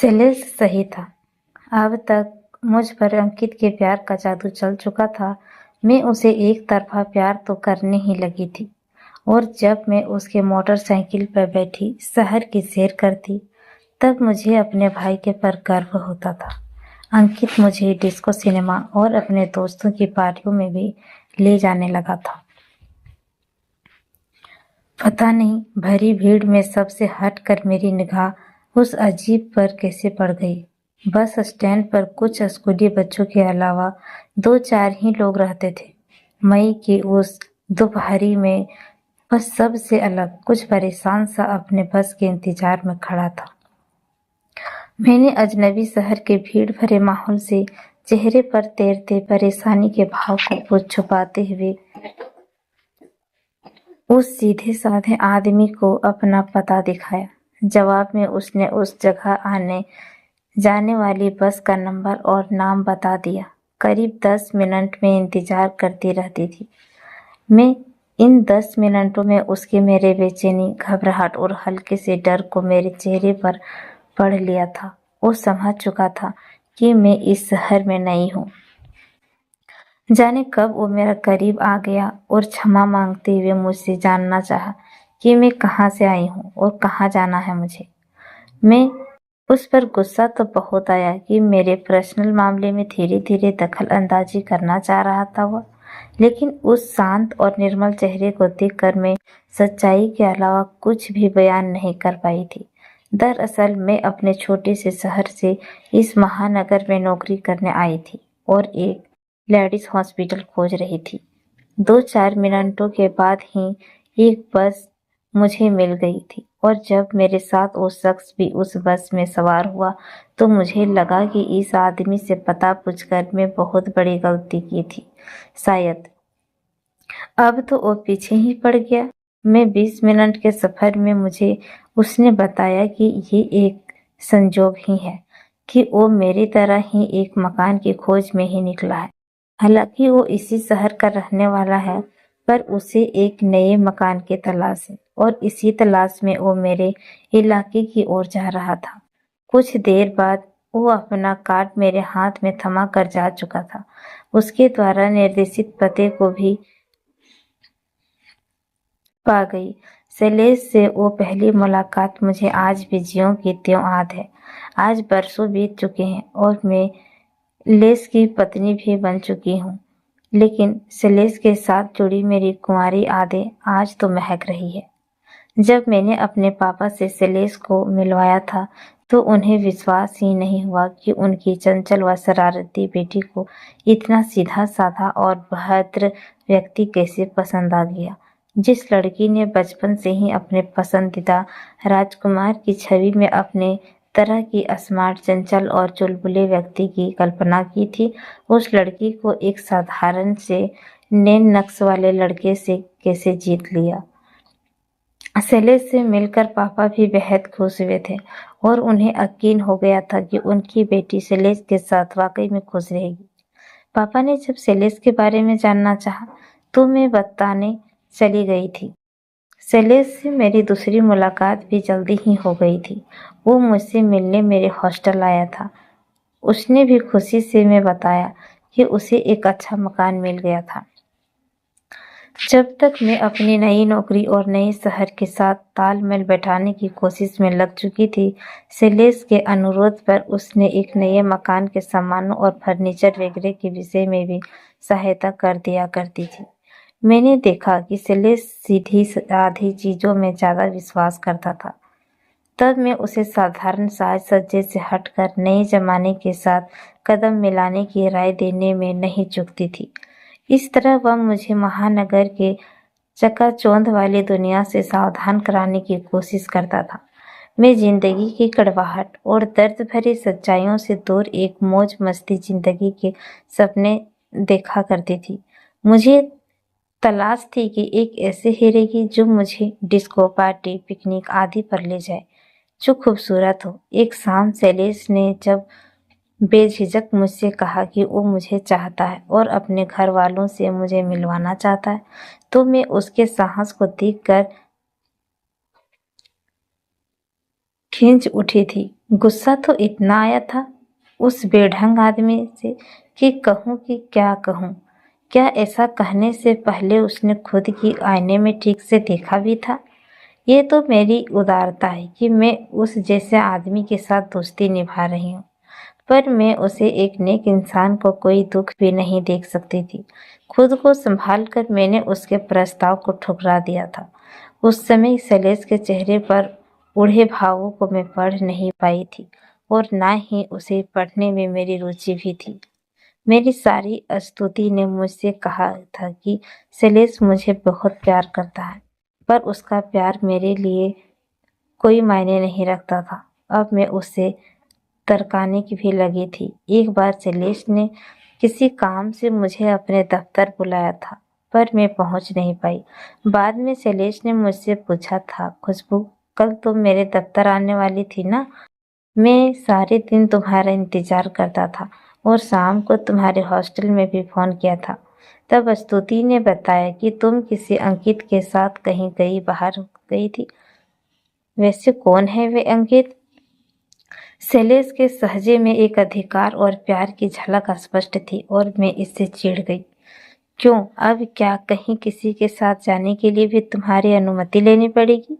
शैलेश सही था। अब तक मुझ पर अंकित के प्यार का जादू चल चुका था। मैं उसे एक तरफा प्यार तो करने ही लगी थी, और जब मैं उसके मोटरसाइकिल पर बैठी शहर की सैर करती, तब मुझे अपने भाई के पर गर्व होता था। अंकित मुझे डिस्को सिनेमा और अपने दोस्तों की पार्टियों में भी ले जाने लगा था। पता नहीं भरी भीड़ में सबसे हटकर मेरी निगाह उस अजीब पर कैसे पड़ गई। बस स्टैंड पर कुछ स्कूली बच्चों के अलावा 2-4 ही लोग रहते थे। मई की उस दोपहरी में बस सबसे अलग कुछ परेशान सा अपने बस के इंतजार में खड़ा था। मैंने अजनबी शहर के भीड़ भरे माहौल से चेहरे पर तैरते परेशानी के भाव को छुपाते हुए उस सीधे साधे आदमी को अपना पता दिखाया। जवाब में उसने उस जगह आने जाने वाली बस का नंबर और नाम बता दिया। करीब 10 मिनट में इंतजार करती रहती थी। मैं इन 10 मिनटों में उसके मेरे बेचैनी, घबराहट और हल्के से डर को मेरे चेहरे पर पढ़ लिया था। वो समझ चुका था कि मैं इस शहर में नई हूँ। जाने कब वो मेरा करीब आ गया और क्षमा मांगते हुए मुझसे जानना चाहा कि मैं कहाँ से आई हूँ और कहाँ जाना है मुझे। मैं उस पर गुस्सा तो बहुत आया कि मेरे पर्सनल मामले में धीरे धीरे दखल अंदाजी करना चाह रहा था वह, लेकिन उस शांत और निर्मल चेहरे को देखकर मैं सच्चाई के अलावा कुछ भी बयान नहीं कर पाई थी। दरअसल मैं अपने छोटे से शहर से इस महानगर में नौकरी करने आई थी और एक लेडीज हॉस्पिटल खोज रही थी। 2-4 मिनटों के बाद ही एक बस मुझे मिल गई थी, और जब मेरे साथ वो शख्स भी उस बस में सवार हुआ तो मुझे लगा कि इस आदमी से पता पूछकर मैं बहुत बड़ी गलती की थी शायद। अब तो वो पीछे ही पड़ गया। मैं 20 मिनट के सफर में मुझे उसने बताया कि ये एक संजोग ही है कि वो मेरी तरह ही एक मकान की खोज में ही निकला है। हालांकि वो इसी शहर का रहने वाला है, पर उसे एक नए मकान की तलाश है, और इसी तलाश में वो मेरे इलाके की ओर जा रहा था। कुछ देर बाद वो अपना कार्ड मेरे हाथ में थमा कर जा चुका था। उसके द्वारा निर्देशित पते को भी पा गई। शैलेश से वो पहली मुलाकात मुझे आज भी ज्यों की त्यों याद है। आज बरसों बीत चुके हैं और मैं लेस की पत्नी भी बन चुकी हूँ, लेकिन शैलेश के साथ जुड़ी मेरी कुंवारी यादें आज तो महक रही है। जब मैंने अपने पापा से शैलेश को मिलवाया था तो उन्हें विश्वास ही नहीं हुआ कि उनकी चंचल व शरारती बेटी को इतना सीधा साधा और भद्र व्यक्ति कैसे पसंद आ गया। जिस लड़की ने बचपन से ही अपने पसंदीदा राजकुमार की छवि में अपने तरह की स्मार्ट, चंचल और चुलबुले व्यक्ति की कल्पना की थी, उस लड़की को एक साधारण से नैन नक्श वाले लड़के से कैसे जीत लिया। शैलेश से मिलकर पापा भी बेहद खुश हुए थे, और उन्हें यकीन हो गया था कि उनकी बेटी शैलेश के साथ वाकई में खुश रहेगी। पापा ने जब शैलेश के बारे में जानना चाहा तो मैं बताने चली गई थी। शैलेश से मेरी दूसरी मुलाकात भी जल्दी ही हो गई थी। वो मुझसे मिलने मेरे हॉस्टल आया था। उसने भी खुशी से मैं बताया कि उसे एक अच्छा मकान मिल गया था। जब तक मैं अपनी नई नौकरी और नए शहर के साथ तालमेल बैठाने की कोशिश में लग चुकी थी, शैलेश के अनुरोध पर उसने एक नए मकान के सामानों और फर्नीचर वगैरह के विषय में भी सहायता कर दिया करती थी। मैंने देखा कि शैलेश सीधी साधी चीजों में ज्यादा विश्वास करता था। तब मैं उसे साधारण साज सज्जे से हटकर नए जमाने के साथ कदम मिलाने की राय देने में नहीं चूकती थी। इस तरह वह मुझे महानगर के चकाचौंध वाली दुनिया से सावधान कराने की कोशिश करता था। मैं जिंदगी की कड़वाहट और दर्द भरी सच्चाइयों से दूर एक मौज मस्ती जिंदगी के सपने देखा करती थी। मुझे तलाश थी कि एक ऐसे हीरे की जो मुझे डिस्को पार्टी, पिकनिक आदि पर ले जाए, जो खूबसूरत हो। एक शाम शैलेश ने जब बेझिझक मुझसे कहा कि वो मुझे चाहता है और अपने घर वालों से मुझे मिलवाना चाहता है, तो मैं उसके साहस को देखकर खींच उठी थी। गुस्सा तो इतना आया था उस बेढंग आदमी से कि कहूँ कि क्या कहूँ। क्या ऐसा कहने से पहले उसने खुद की आईने में ठीक से देखा भी था? ये तो मेरी उदारता है कि मैं उस जैसे आदमी के साथ दोस्ती निभा रही हूँ, पर मैं उसे एक नेक इंसान को कोई दुख भी नहीं देख सकती थी। खुद को संभाल कर मैंने उसके प्रस्ताव को ठुकरा दिया था। उस समय शैलेश के चेहरे पर उड़े भावों को मैं पढ़ नहीं पाई थी और ना ही उसे पढ़ने में मेरी रुचि भी थी। मेरी सारी स्तुति ने मुझसे कहा था कि शैलेश मुझे बहुत प्यार करता है, पर उसका प्यार मेरे लिए कोई मायने नहीं रखता था। अब मैं उससे तरकाने की भी लगी थी। एक बार शैलेश ने किसी काम से मुझे अपने दफ्तर बुलाया था, पर मैं पहुंच नहीं पाई। बाद में शैलेश ने मुझसे पूछा था, खुशबू कल तुम मेरे दफ्तर आने वाली थी ना? मैं सारे दिन तुम्हारा इंतजार करता था और शाम को तुम्हारे हॉस्टल में भी फोन किया था। तब स्तुति ने बताया कि तुम किसी अंकित के साथ कहीं बाहर गई थी। वैसे कौन है वे अंकित? शैलेश के सहजे में एक अधिकार और प्यार की झलक स्पष्ट थी और मैं इससे चिढ़ गई। क्यों, अब क्या कहीं किसी के साथ जाने के लिए भी तुम्हारी अनुमति लेनी पड़ेगी?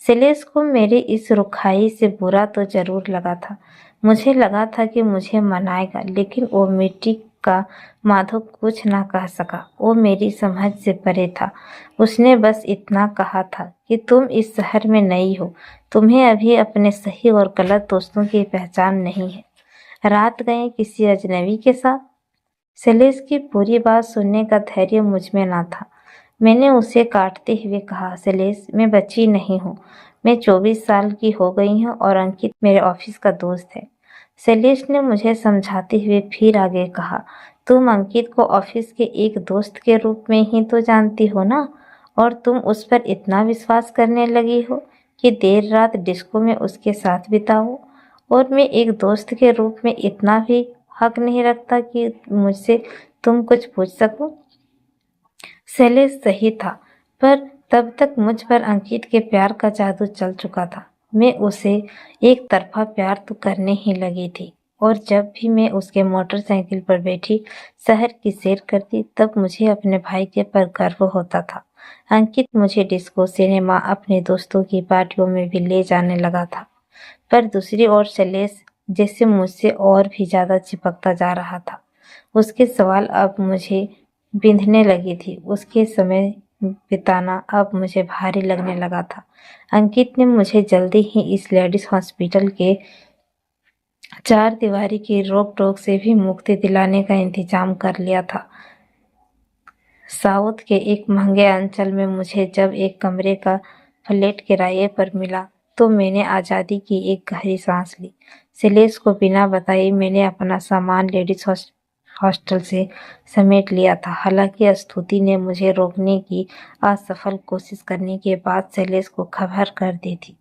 शैलेश को मेरी इस रुखाई से बुरा तो जरूर लगा था। मुझे लगा था कि मुझे मनाएगा, लेकिन वो मिट्टी का माधव कुछ ना कह सका। वो मेरी समझ से परे था। उसने बस इतना कहा था कि तुम इस शहर में नई हो, तुम्हें अभी अपने सही और गलत दोस्तों की पहचान नहीं है। रात गए किसी अजनबी के साथ? शैलेश की पूरी बात सुनने का धैर्य मुझ में ना था। मैंने उसे काटते हुए कहा, शैलेश मैं बच्ची नहीं हूँ। मैं 24 साल की हो गई हूँ और अंकित मेरे ऑफिस का दोस्त है। शैलेश ने मुझे समझाते हुए फिर आगे कहा, तुम अंकित को ऑफिस के एक दोस्त के रूप में ही तो जानती हो ना, और तुम उस पर इतना विश्वास करने लगी हो कि देर रात डिस्को में उसके साथ बिताओ। और मैं एक दोस्त के रूप में इतना भी हक नहीं रखता कि मुझसे तुम कुछ पूछ सको? शैलेश सही था, पर तब तक मुझ पर अंकित के प्यार का जादू चल चुका था। मैं उसे एक तरफा प्यार तो करने ही लगी थी, और जब भी मैं उसके मोटरसाइकिल पर बैठी शहर की सैर करती, तब मुझे अपने भाई के पर गर्व होता था। अंकित मुझे डिस्को, सिनेमा, अपने दोस्तों की पार्टियों में भी ले जाने लगा था। पर दूसरी ओर शैलेश जैसे मुझसे और भी ज्यादा चिपकता जा रहा था। उसके सवाल अब मुझे बिंधने लगी थी। उसके समय बिताना अब मुझे भारी लगने लगा था। अंकित ने मुझे जल्दी ही इस लेडीज हॉस्पिटल के चार दीवारी की रोक टोक से भी मुक्ति दिलाने का इंतजाम कर लिया था। साउथ के एक महंगे अंचल में मुझे जब एक कमरे का फ्लैट किराए पर मिला, तो मैंने आज़ादी की एक गहरी सांस ली। शैलेश को बिना बताए मैंने अपना सामान लेडीज हॉस्टल से समेट लिया था। हालांकि स्तुति ने मुझे रोकने की असफल कोशिश करने के बाद शैलेश को खबर कर दी थी।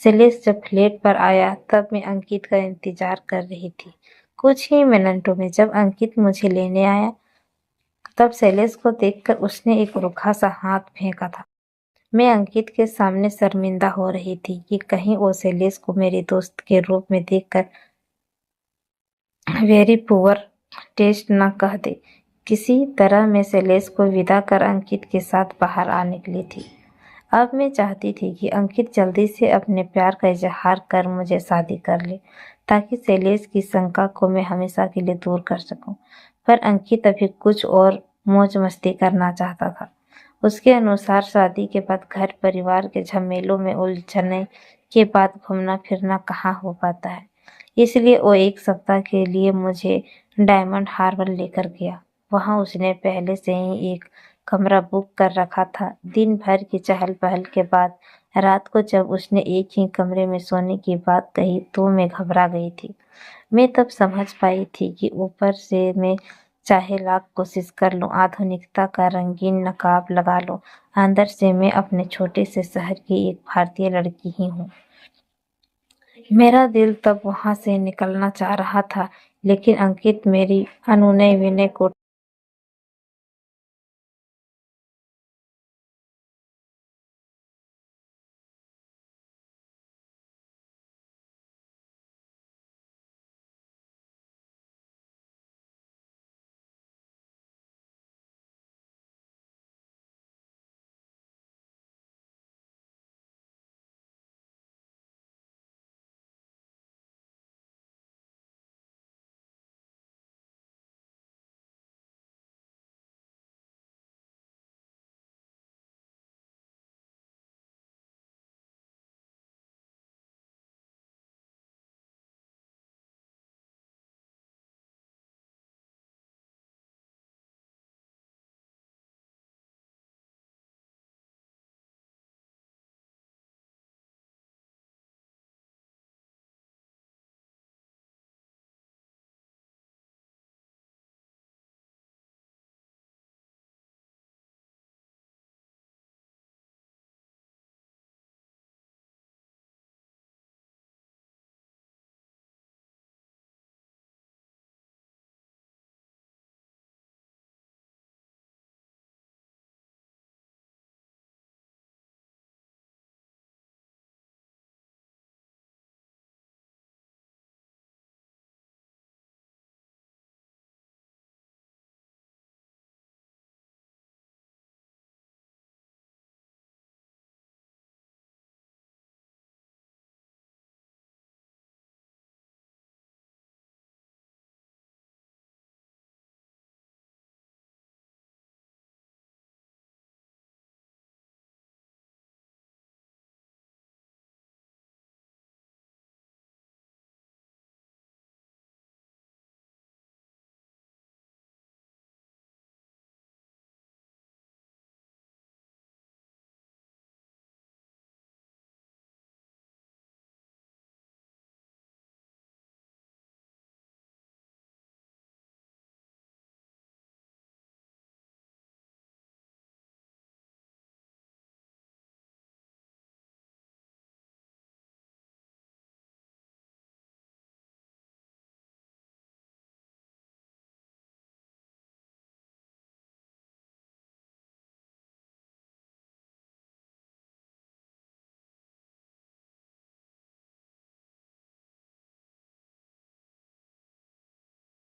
शैलेश जब फ्लैट पर आया तब मैं अंकित का इंतजार कर रही थी। कुछ ही मिनटों में जब अंकित मुझे लेने आया, तब शैलेश को देखकर उसने एक रूखा सा हाथ फेंका था। मैं अंकित के सामने शर्मिंदा हो रही थी कि कहीं वो शैलेश को मेरे दोस्त के रूप में देखकर वेरी पुअर टेस्ट न कह दे। किसी तरह मैं शैलेश को विदा कर अंकित के साथ बाहर आ निकली थी। अब मैं चाहती थी कि अंकित जल्दी से अपने प्यार का इजहार कर मुझे शादी कर ले, ताकि शैलेश की शंका को मैं हमेशा के लिए दूर कर सकूं। पर अंकित अभी कुछ और मौज मस्ती करना चाहता था। उसके अनुसार शादी के बाद घर परिवार के झमेलों में उलझने के बाद घूमना फिरना कहाँ हो पाता है। इसलिए वो एक सप्ताह के लिए मुझे डायमंड हार्बर लेकर गया। वहां उसने पहले से ही एक कमरा बुक कर रखा था। दिन भर की चहल पहल के बाद रात को जब उसने एक ही कमरे में सोने की बात कही, तो मैं घबरा गई थी। मैं तब समझ पाई थी कि ऊपर से मैं चाहे लाख कोशिश कर लूं, आधुनिकता का रंगीन नकाब लगा लूं, अंदर से मैं अपने छोटे से शहर की एक भारतीय लड़की ही हूँ। मेरा दिल तब वहां से निकलना चाह रहा था, लेकिन अंकित मेरी अनुनय विनय को